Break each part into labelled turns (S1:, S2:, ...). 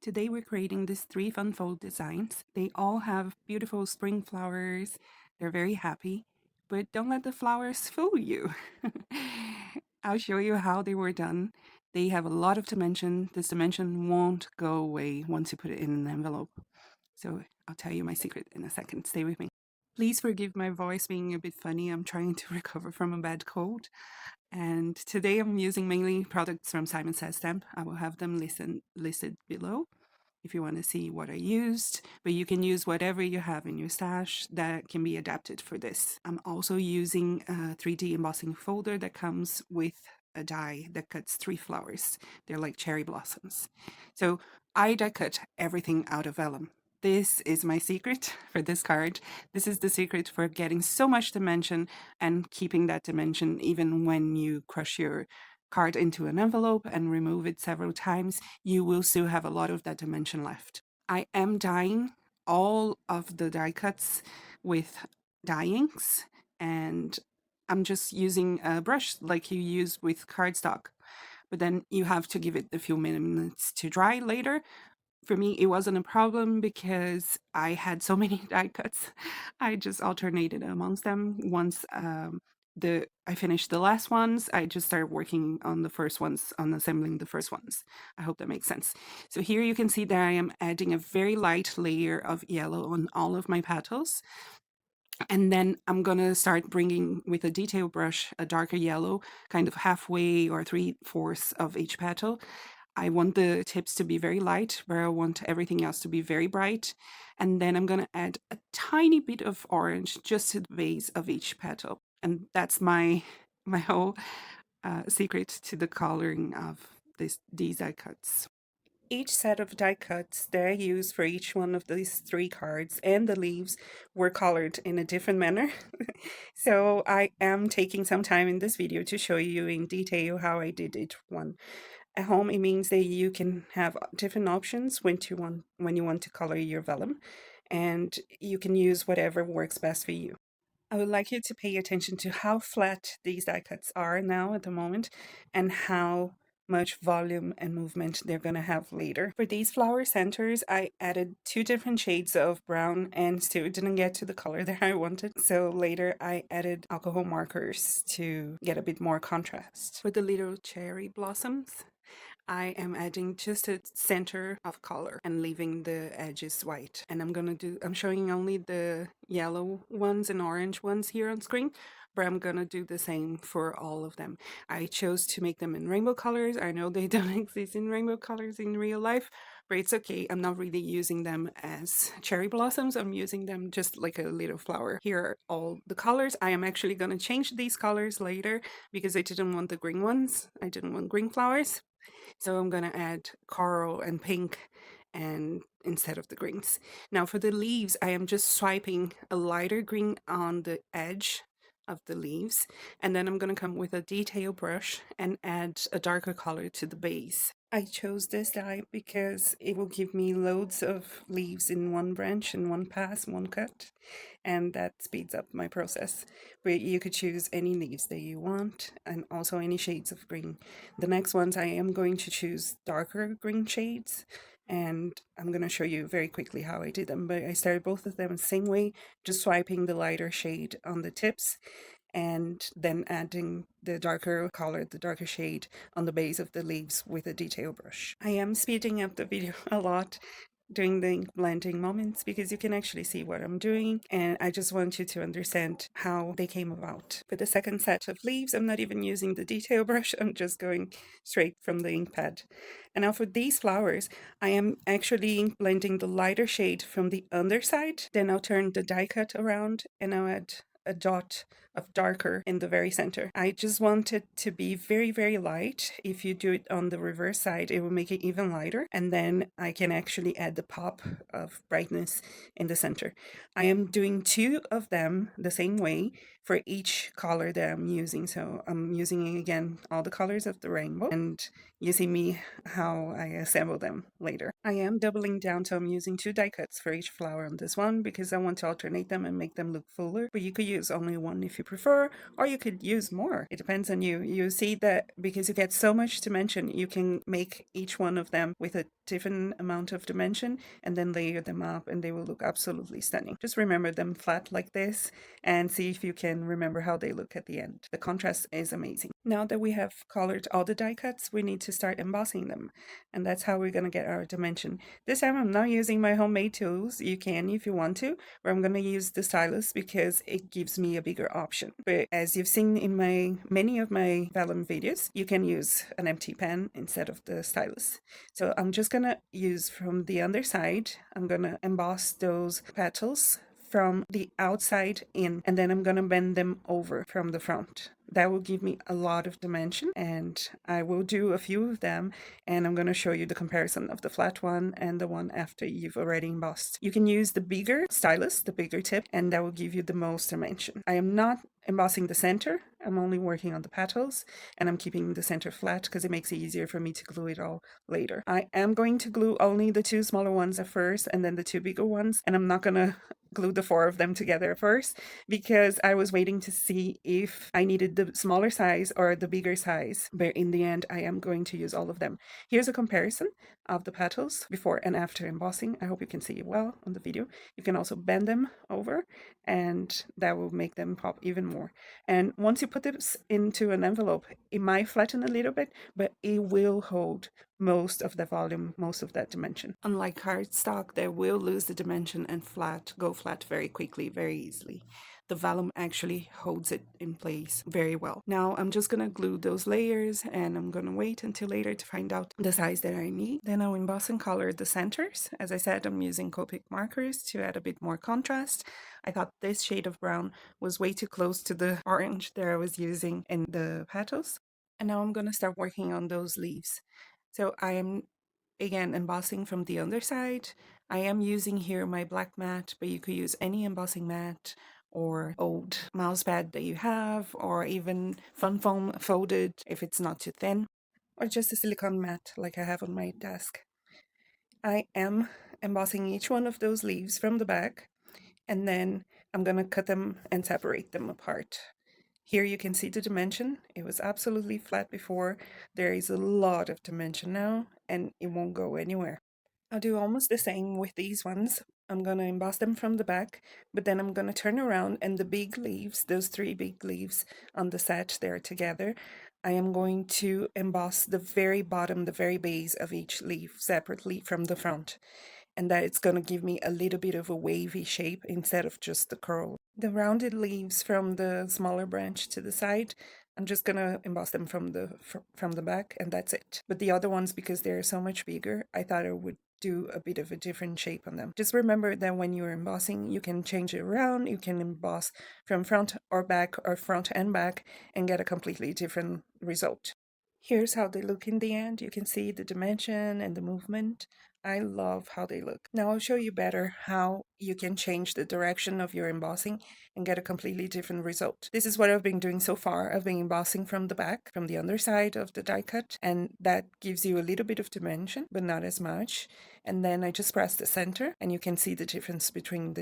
S1: Today we're creating these 3 fun fold designs. They all have beautiful spring flowers. They're very happy, but don't let the flowers fool you. I'll show you how they were done. They have a lot of dimension. This dimension won't go away once you put it in an envelope. So I'll tell you my secret in a second. Stay with me. Please forgive my voice being a bit funny. I'm trying to recover from a bad cold. And today I'm using mainly products from Simon Says Stamp. I will have them listed below if you want to see what I used, but you can use whatever you have in your stash that can be adapted for this. I'm also using a 3D embossing folder that comes with a die that cuts 3 flowers. They're like cherry blossoms. So I die cut everything out of vellum. This is my secret for this card. This is the secret for getting so much dimension and keeping that dimension even when you crush your card into an envelope and remove it several times, you will still have a lot of that dimension left. I am dyeing all of the die cuts with dye inks, and I'm just using a brush like you use with cardstock. But then you have to give it a few minutes to dry later. For me, it wasn't a problem because I had so many die cuts. I just alternated amongst them. Once I finished the last ones, I just started working on the first ones, on assembling the first ones. I hope that makes sense. So here you can see that I am adding a very light layer of yellow on all of my petals. And then I'm gonna start bringing with a detail brush a darker yellow, kind of halfway or 3/4 of each petal. I want the tips to be very light, but I want everything else to be very bright. And then I'm going to add a tiny bit of orange just to the base of each petal. And that's my whole secret to the coloring of these die cuts. Each set of die cuts that I used for each one of these 3 cards and the leaves were colored in a different manner. So I am taking some time in this video to show you in detail how I did each one. At home, it means that you can have different options when you want to color your vellum, and you can use whatever works best for you. I would like you to pay attention to how flat these die cuts are now at the moment and how much volume and movement they're going to have later. For these flower centers, I added 2 different shades of brown and still didn't get to the color that I wanted. So later I added alcohol markers to get a bit more contrast. For the little cherry blossoms, I am adding just a center of color and leaving the edges white. And I'm showing only the yellow ones and orange ones here on screen, but I'm gonna do the same for all of them. I chose to make them in rainbow colors. I know they don't exist in rainbow colors in real life, but it's okay. I'm not really using them as cherry blossoms. I'm using them just like a little flower. Here are all the colors. I am actually gonna change these colors later because I didn't want the green ones. I didn't want green flowers. So I'm gonna add coral and pink and instead of the greens. Now for the leaves, I am just swiping a lighter green on the edge of the leaves, and then I'm gonna come with a detail brush and add a darker color to the base. I chose this dye because it will give me loads of leaves in one branch, in one pass, one cut, and that speeds up my process. But you could choose any leaves that you want and also any shades of green. The next ones I am going to choose darker green shades, and I'm going to show you very quickly how I did them. But I started both of them the same way, just swiping the lighter shade on the tips and then adding the darker color, the darker shade on the base of the leaves with a detail brush. I am speeding up the video a lot during the ink blending moments because you can actually see what I'm doing, and I just want you to understand how they came about. For the second set of leaves, I'm not even using the detail brush, I'm just going straight from the ink pad. And now for these flowers, I am actually ink blending the lighter shade from the underside, then I'll turn the die cut around and I'll add a dot of darker in the very center. I just want it to be very, very light. If you do it on the reverse side, it will make it even lighter. And then I can actually add the pop of brightness in the center. I am doing 2 of them the same way for each color that I'm using. So I'm using, again, all the colors of the rainbow. And you see me how I assemble them later. I am doubling down, so I'm using 2 die cuts for each flower on this one because I want to alternate them and make them look fuller. But you could use only one if you prefer, or you could use more. It depends on you. You see that because you get so much dimension, you can make each one of them with a different amount of dimension and then layer them up and they will look absolutely stunning. Just remember them flat like this and see if you can remember how they look at the end. The contrast is amazing. Now that we have colored all the die cuts, we need to start embossing them. And that's how we're going to get our dimension. This time I'm not using my homemade tools. You can if you want to, or I'm going to use the stylus because it gives me a bigger option. But as you've seen in many of my vellum videos, you can use an empty pen instead of the stylus. So I'm just going to use from the underside, I'm going to emboss those petals from the outside in, and then I'm going to bend them over from the front. That will give me a lot of dimension, and I will do a few of them, and I'm going to show you the comparison of the flat one and the one after you've already embossed. You can use the bigger stylus, the bigger tip, and that will give you the most dimension. I am not embossing the center. I'm only working on the petals, and I'm keeping the center flat because it makes it easier for me to glue it all later. I am going to glue only the 2 smaller ones at first and then the 2 bigger ones, and I'm not going to glue the 4 of them together first because I was waiting to see if I needed the smaller size or the bigger size, but in the end I am going to use all of them. Here's a comparison of the petals before and after embossing. I hope you can see it well on the video. You can also bend them over and that will make them pop even more. And once you put this into an envelope, it might flatten a little bit, but it will hold most of the volume, most of that dimension. Unlike cardstock, they will lose the dimension and go flat very quickly, very easily. The vellum actually holds it in place very well. Now I'm just gonna glue those layers and I'm gonna wait until later to find out the size that I need. Then I'll emboss and color the centers. As I said, I'm using Copic markers to add a bit more contrast. I thought this shade of brown was way too close to the orange that I was using in the petals. And now I'm gonna start working on those leaves. So I am again embossing from the underside. I am using here my black mat, but you could use any embossing mat or old mouse pad that you have, or even fun foam folded if it's not too thin, or just a silicone mat like I have on my desk. I am embossing each one of those leaves from the back, and then I'm gonna cut them and separate them apart. Here you can see the dimension. It was absolutely flat before. There is a lot of dimension now, and it won't go anywhere. I'll do almost the same with these ones. I'm going to emboss them from the back, but then I'm going to turn around and the big leaves, those 3 big leaves on the set there together, I am going to emboss the very bottom, the very base of each leaf separately from the front. And that it's going to give me a little bit of a wavy shape instead of just the curl. The rounded leaves from the smaller branch to the side, I'm just going to emboss them from the back, and that's it. But the other ones, because they're so much bigger, I thought I would do a bit of a different shape on them. Just remember that when you're embossing, you can change it around. You can emboss from front or back or front and back and get a completely different result. Here's how they look in the end. You can see the dimension and the movement. I love how they look. Now I'll show you better how you can change the direction of your embossing and get a completely different result. This is what I've been doing so far. I've been embossing from the back, from the underside of the die cut, and that gives you a little bit of dimension, but not as much. And then I just press the center, and you can see the difference between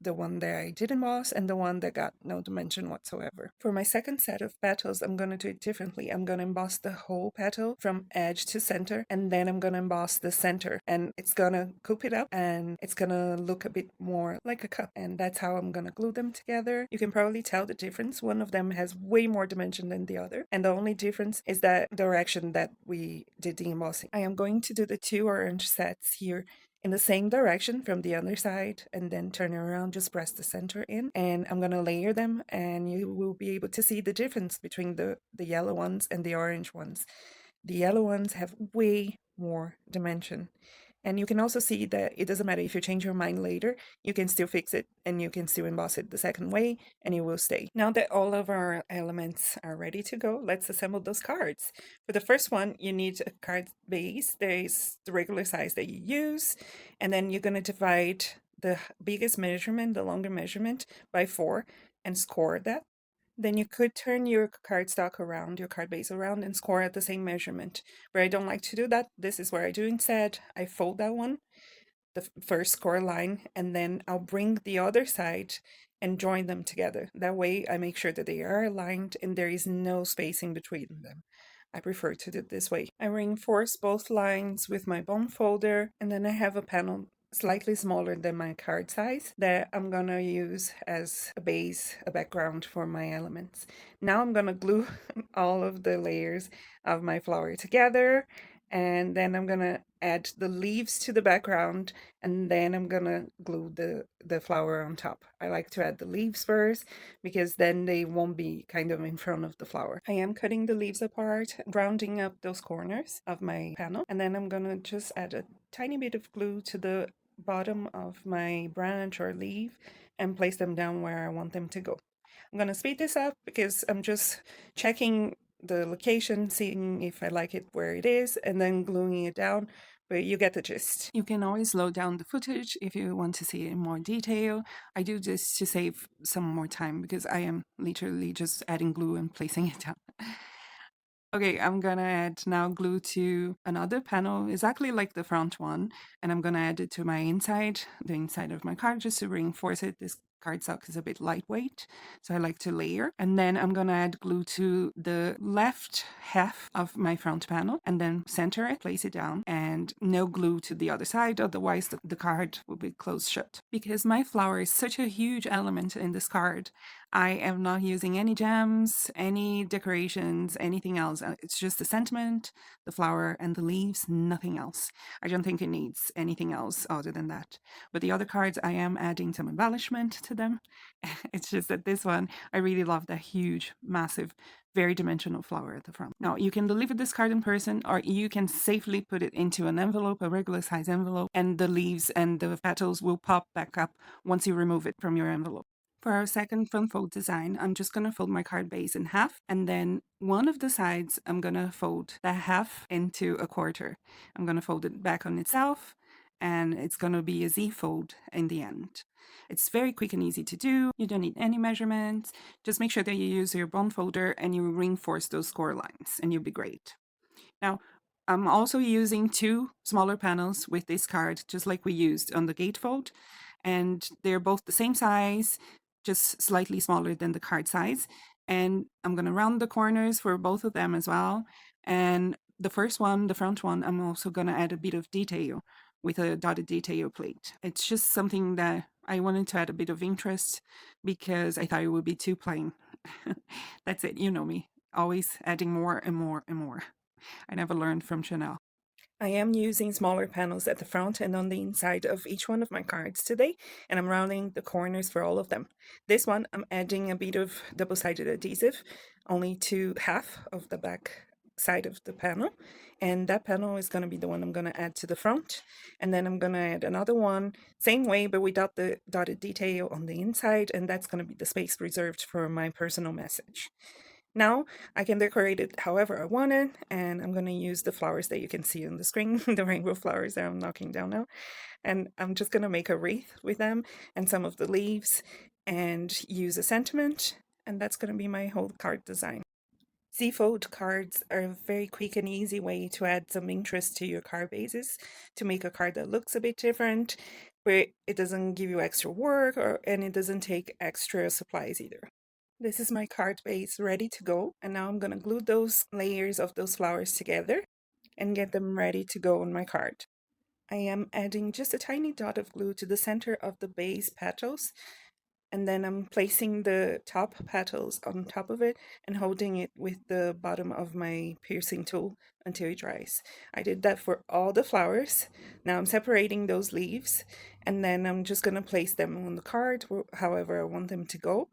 S1: the one that I did emboss and the one that got no dimension whatsoever. For my second set of petals, I'm going to do it differently. I'm going to emboss the whole petal from edge to center, and then I'm going to emboss the center, and it's going to coop it up and it's going to look a bit more like a cup, and that's how I'm going to glue them together. You can probably tell the difference. One of them has way more dimension than the other, and the only difference is that direction that we did the embossing. I am going to do the 2 orange sets here in the same direction from the other side, and then turn around, just press the center in, and I'm gonna layer them, and you will be able to see the difference between the yellow ones and the orange ones. The yellow ones have way more dimension. And you can also see that it doesn't matter if you change your mind later, you can still fix it and you can still emboss it the second way and it will stay. Now that all of our elements are ready to go, let's assemble those cards. For the first one, you need a card base. There is the regular size that you use, and then you're going to divide the biggest measurement, the longer measurement, by 4 and score that. Then you could turn your cardstock around, your card base around, and score at the same measurement. But I don't like to do that. This is what I do instead. I fold that one, the first score line, and then I'll bring the other side and join them together. That way I make sure that they are aligned and there is no spacing between them. I prefer to do it this way. I reinforce both lines with my bone folder, and then I have a panel slightly smaller than my card size that I'm gonna use as a base, a background for my elements. Now I'm gonna glue all of the layers of my flower together, and then I'm gonna add the leaves to the background, and then I'm gonna glue the flower on top. I like to add the leaves first because then they won't be kind of in front of the flower. I am cutting the leaves apart, rounding up those corners of my panel, and then I'm gonna just add a tiny bit of glue to the bottom of my branch or leaf and place them down where I want them to go. I'm gonna speed this up because I'm just checking the location, seeing if I like it where it is, and then gluing it down. But you get the gist. You can always slow down the footage if you want to see it in more detail. I do this to save some more time because I am literally just adding glue and placing it down. Okay, I'm gonna add now glue to another panel, exactly like the front one, and I'm gonna add it to my inside, the inside of my card, just to reinforce it. This cardstock is a bit lightweight, so I like to layer. And then I'm gonna add glue to the left half of my front panel, and then center it, place it down, and no glue to the other side, otherwise the card will be closed shut. Because my flower is such a huge element in this card, I am not using any gems, any decorations, anything else. It's just the sentiment, the flower, and the leaves, nothing else. I don't think it needs anything else other than that. But the other cards, I am adding some embellishment to them. It's just that this one, I really love that huge, massive, very dimensional flower at the front. Now, you can deliver this card in person, or you can safely put it into an envelope, a regular size envelope, and the leaves and the petals will pop back up once you remove it from your envelope. For our second front fold design, I'm just going to fold my card base in half, and then one of the sides, I'm going to fold that half into a quarter. I'm going to fold it back on itself, and it's going to be a Z fold in the end. It's very quick and easy to do. You don't need any measurements. Just make sure that you use your bone folder and you reinforce those score lines, and you'll be great. Now, I'm also using two smaller panels with this card, just like we used on the gatefold, and they're both the same size, just slightly smaller than the card size. And I'm going to round the corners for both of them as well. And the first one, the front one, I'm also going to add a bit of detail with a dotted detail plate. It's just something that I wanted to add a bit of interest because I thought it would be too plain. That's it, you know me, always adding more and more and more. I never learned from Chanel. I am using smaller panels at the front and on the inside of each one of my cards today, and I'm rounding the corners for all of them. This one, I'm adding a bit of double-sided adhesive, only to half of the back side of the panel, and that panel is going to be the one I'm going to add to the front, and then I'm going to add another one, same way, but without the dotted detail on the inside, and that's going to be the space reserved for my personal message. Now I can decorate it however I want it, and I'm going to use the flowers that you can see on the screen, the rainbow flowers that I'm knocking down now. And I'm just going to make a wreath with them and some of the leaves and use a sentiment, and that's going to be my whole card design. Z-fold cards are a very quick and easy way to add some interest to your card bases, to make a card that looks a bit different, but it doesn't give you extra work and it doesn't take extra supplies either. This is my card base ready to go, and now I'm going to glue those layers of those flowers together and get them ready to go on my card. I am adding just a tiny dot of glue to the center of the base petals, and then I'm placing the top petals on top of it and holding it with the bottom of my piercing tool until it dries. I did that for all the flowers. Now I'm separating those leaves, and then I'm just going to place them on the card however I want them to go.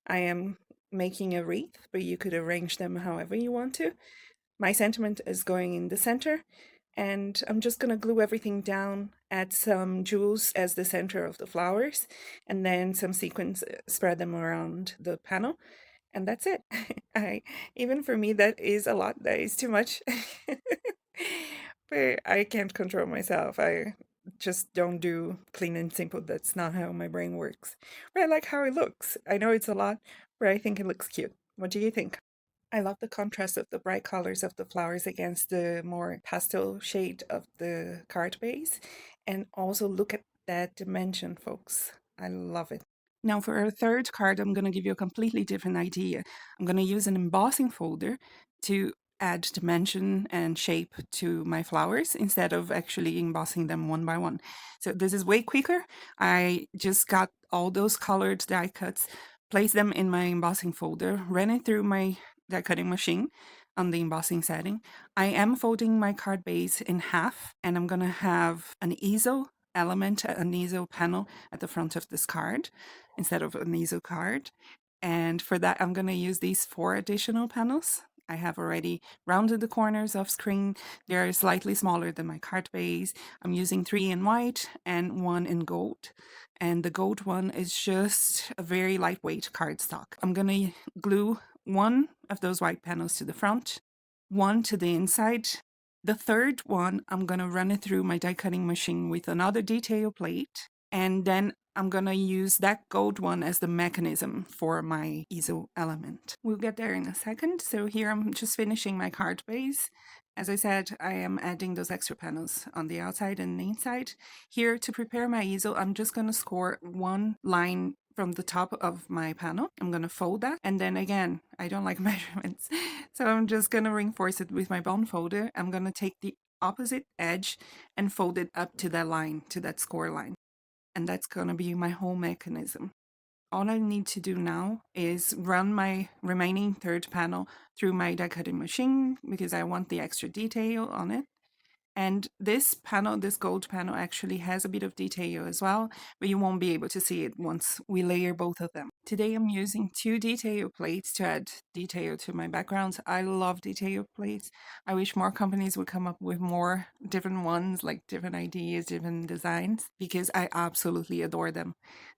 S1: I am making a wreath, but you could arrange them however you want to. My sentiment is going in the center, and I'm just going to glue everything down, add some jewels as the center of the flowers, and then some sequins, spread them around the panel, and that's it. Even for me, that is a lot. That is too much. But I can't control myself. I just don't do clean and simple. That's not how my brain works. But I like how it looks. I know it's a lot, but I think it looks cute. What do you think? I love the contrast of the bright colors of the flowers against the more pastel shade of the card base. And also look at that dimension, folks. I love it. Now for our third card, I'm going to give you a completely different idea. I'm going to use an embossing folder to add dimension and shape to my flowers instead of actually embossing them one by one. So this is way quicker. I just got all those colored die cuts, placed them in my embossing folder, ran it through my die cutting machine on the embossing setting. I am folding my card base in half, and I'm going to have an easel element, an easel panel at the front of this card instead of an easel card. And for that, I'm going to use these 4 additional panels. I have already rounded the corners off screen. They're slightly smaller than my card base. I'm using 3 in white and 1 in gold. And the gold one is just a very lightweight cardstock. I'm going to glue 1 of those white panels to the front, 1 to the inside. The third one, I'm going to run it through my die cutting machine with another detail plate. And then I'm going to use that gold one as the mechanism for my easel element. We'll get there in a second. So here I'm just finishing my card base. As I said, I am adding those extra panels on the outside and the inside. Here to prepare my easel, I'm just going to score 1 line from the top of my panel. I'm going to fold that. And then again, I don't like measurements. So I'm just going to reinforce it with my bond folder. I'm going to take the opposite edge and fold it up to that line, to that score line. And that's going to be my whole mechanism. All I need to do now is run my remaining third panel through my die cutting machine because I want the extra detail on it. And this panel, this gold panel, actually has a bit of detail as well, but you won't be able to see it once we layer both of them. Today I'm using 2 detail plates to add detail to my backgrounds. I love detail plates. I wish more companies would come up with more different ones, like different ideas, different designs, because I absolutely adore them.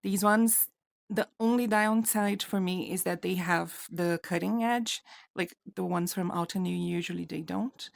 S1: These ones, the only downside for me is that they have the cutting edge, like the ones from Altenew usually they don't.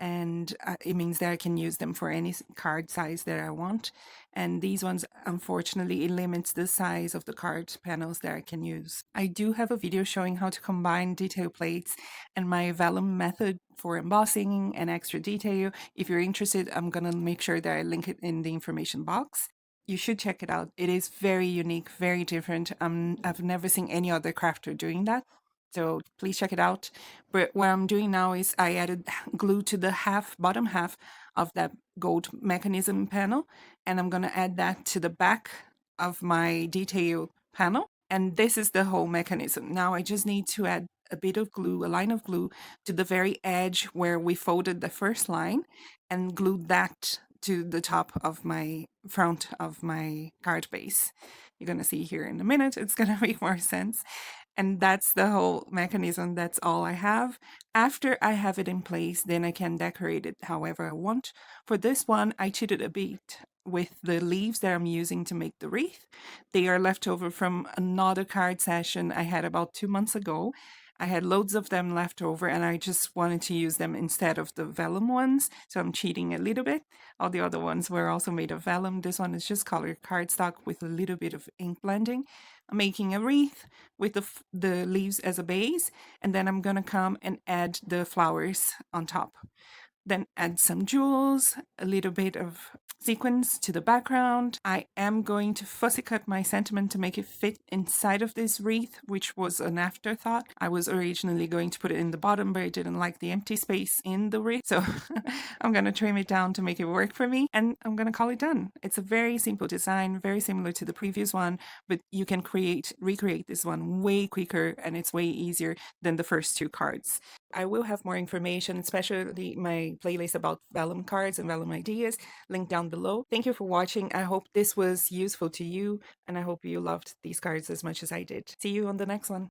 S1: And it means that I can use them for any card size that I want. And these ones, unfortunately, it limits the size of the card panels that I can use. I do have a video showing how to combine detail plates and my vellum method for embossing and extra detail. If you're interested, I'm going to make sure that I link it in the information box. You should check it out. It is very unique, very different. I've never seen any other crafter doing that. So please check it out. But what I'm doing now is I added glue to the bottom half of that gold mechanism panel. And I'm going to add that to the back of my detail panel. And this is the whole mechanism. Now I just need to add a bit of glue, a line of glue to the very edge where we folded the first line and glued that to the top of my front of my card base. You're going to see here in a minute. It's going to make more sense. And that's the whole mechanism. That's all I have. After I have it in place, then I can decorate it however I want. For this one, I cheated a bit with the leaves that I'm using to make the wreath. They are left over from another card session I had about 2 months ago. I had loads of them left over and I just wanted to use them instead of the vellum ones. So I'm cheating a little bit. All the other ones were also made of vellum. This one is just colored cardstock with a little bit of ink blending. I'm making a wreath with the leaves as a base, and then I'm gonna come and add the flowers on top. Then add some jewels, a little bit of sequins to the background. I am going to fussy cut my sentiment to make it fit inside of this wreath, which was an afterthought. I was originally going to put it in the bottom, but I didn't like the empty space in the wreath. So I'm going to trim it down to make it work for me, and I'm going to call it done. It's a very simple design, very similar to the previous one, but you can recreate this one way quicker, and it's way easier than the first 2 cards. I will have more information, especially my playlist about vellum cards and vellum ideas, linked down below. Thank you for watching. I hope this was useful to you, and I hope you loved these cards as much as I did. See you on the next one.